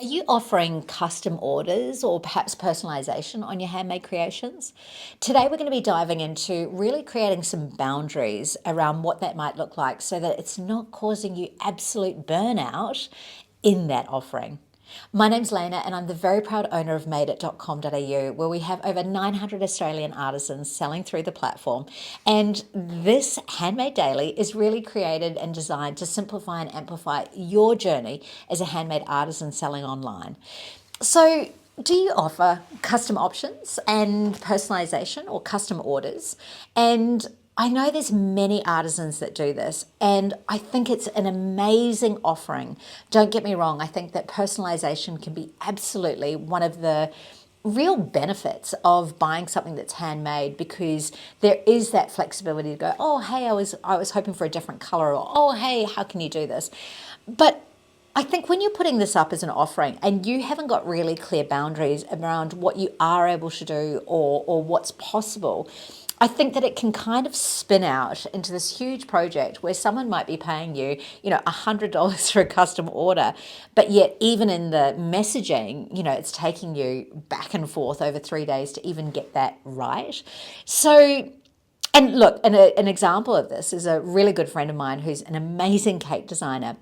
Are you offering custom orders or perhaps personalization on your handmade creations? Today, we're going to be diving into really creating some boundaries around what that might look like so that it's not causing you absolute burnout in that offering. My name's Lena, and I'm the very proud owner of madeit.com.au, where we have over 900 Australian artisans selling through the platform. And this Handmade Daily is really created and designed to simplify and amplify your journey as a handmade artisan selling online. So, do you offer custom options and personalization or custom orders? And I know there's many artisans that do this, and I think it's an amazing offering. Don't get me wrong, I think that personalization can be absolutely one of the real benefits of buying something that's handmade, because there is that flexibility to go, oh hey, I was hoping for a different color, or oh hey, how can you do this? But I think when you're putting this up as an offering and you haven't got really clear boundaries around what you are able to do or what's possible, I think that it can kind of spin out into this huge project where someone might be paying you, $100 for a custom order, but yet even in the messaging, it's taking you back and forth over 3 days to even get that right. So, and look, an example of this is a really good friend of mine who's an amazing cake designer,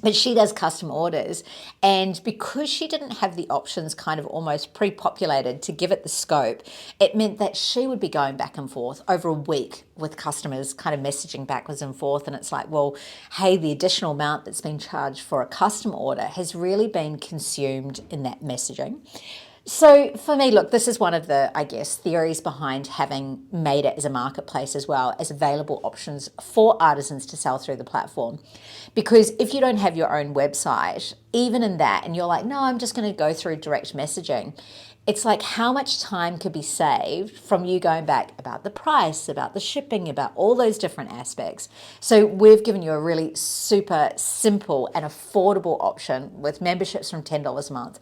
but she does custom orders. And because she didn't have the options kind of almost pre-populated to give it the scope, it meant that she would be going back and forth over a week with customers kind of messaging backwards and forth. And it's like, well, hey, the additional amount that's been charged for a custom order has really been consumed in that messaging. So for me, look, this is one of the, I guess, theories behind having made it as a marketplace as well as available options for artisans to sell through the platform. Because if you don't have your own website, even in that, and you're like, no, I'm just going to go through direct messaging, it's like how much time could be saved from you going back about the price, about the shipping, about all those different aspects. So we've given you a really super simple and affordable option with memberships from $10 a month,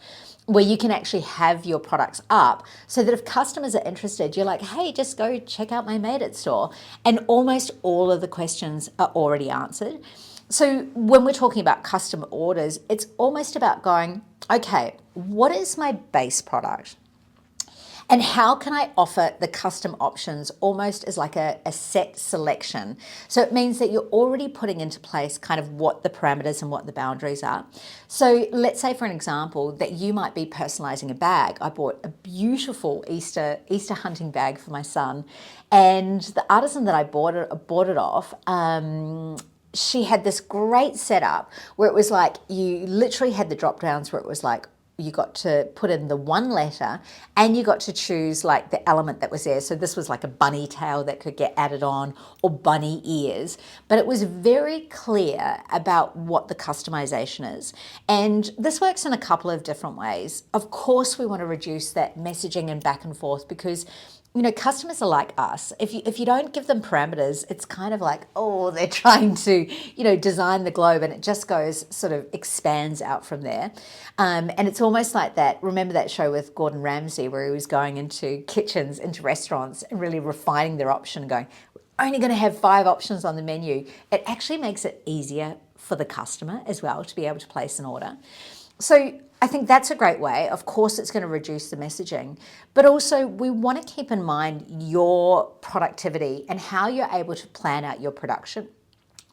where you can actually have your products up so that if customers are interested, you're like, hey, just go check out my Made It store. And almost all of the questions are already answered. So when we're talking about custom orders, it's almost about going, okay, what is my base product? And how can I offer the custom options almost as like a set selection? So it means that you're already putting into place kind of what the parameters and what the boundaries are. So let's say, for an example, that you might be personalizing a bag. I bought a beautiful Easter hunting bag for my son, and the artisan that I bought it off, she had this great setup where it was like you literally had the drop downs where it was like you got to put in the one letter and you got to choose like the element that was there. So this was like a bunny tail that could get added on, or bunny ears, but it was very clear about what the customization is. And this works in a couple of different ways. Of course, we want to reduce that messaging and back and forth, because customers are like us. If you don't give them parameters, it's kind of like, oh, they're trying to, design the globe, and it just goes sort of expands out from there. And it's almost like that. Remember that show with Gordon Ramsay where he was going into kitchens, into restaurants, and really refining their option and going, we're only going to have 5 options on the menu. It actually makes it easier for the customer as well to be able to place an order. So I think that's a great way. Of course, it's going to reduce the messaging, but also we want to keep in mind your productivity and how you're able to plan out your production.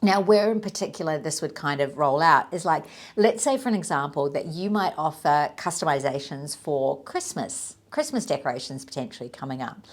Now, where in particular this would kind of roll out is like, let's say for an example that you might offer customizations for Christmas decorations potentially coming up.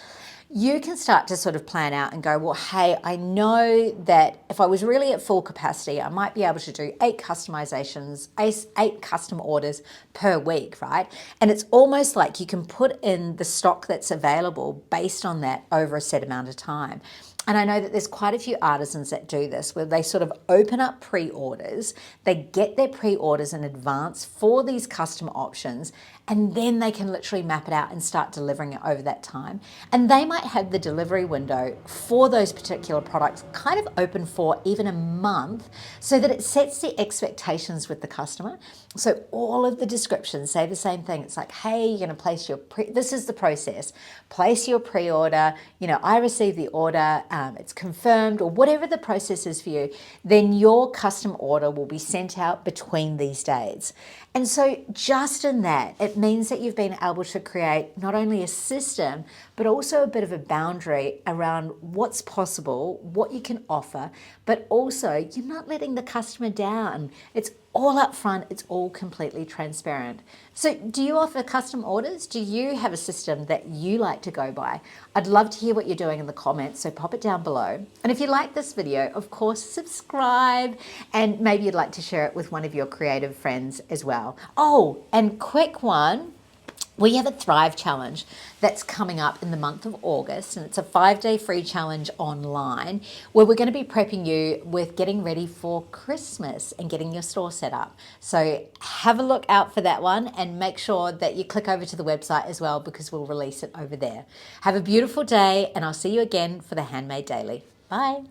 You can start to sort of plan out and go, well, hey, I know that if I was really at full capacity, I might be able to do 8 customizations, 8 custom orders per week, right? And it's almost like you can put in the stock that's available based on that over a set amount of time. And I know that there's quite a few artisans that do this, where they sort of open up pre-orders, they get their pre-orders in advance for these custom options, and then they can literally map it out and start delivering it over that time. And they might have the delivery window for those particular products kind of open for even a month, so that it sets the expectations with the customer. So all of the descriptions say the same thing. It's like, hey, you're going to place your this is the process. Place your pre-order. I receive the order. it's confirmed, or whatever the process is for you, then your custom order will be sent out between these dates. And so just in that, it means that you've been able to create not only a system, but also a bit of a boundary around what's possible, what you can offer, but also you're not letting the customer down. It's all up front, it's all completely transparent. So do you offer custom orders? Do you have a system that you like to go by? I'd love to hear what you're doing in the comments, so pop it down below. And if you like this video, of course, subscribe, and maybe you'd like to share it with one of your creative friends as well. Oh, and quick one. We have a Thrive Challenge that's coming up in the month of August, and it's a 5-day free challenge online where we're going to be prepping you with getting ready for Christmas and getting your store set up. So have a look out for that one, and make sure that you click over to the website as well, because we'll release it over there. Have a beautiful day, and I'll see you again for the Handmade Daily. Bye.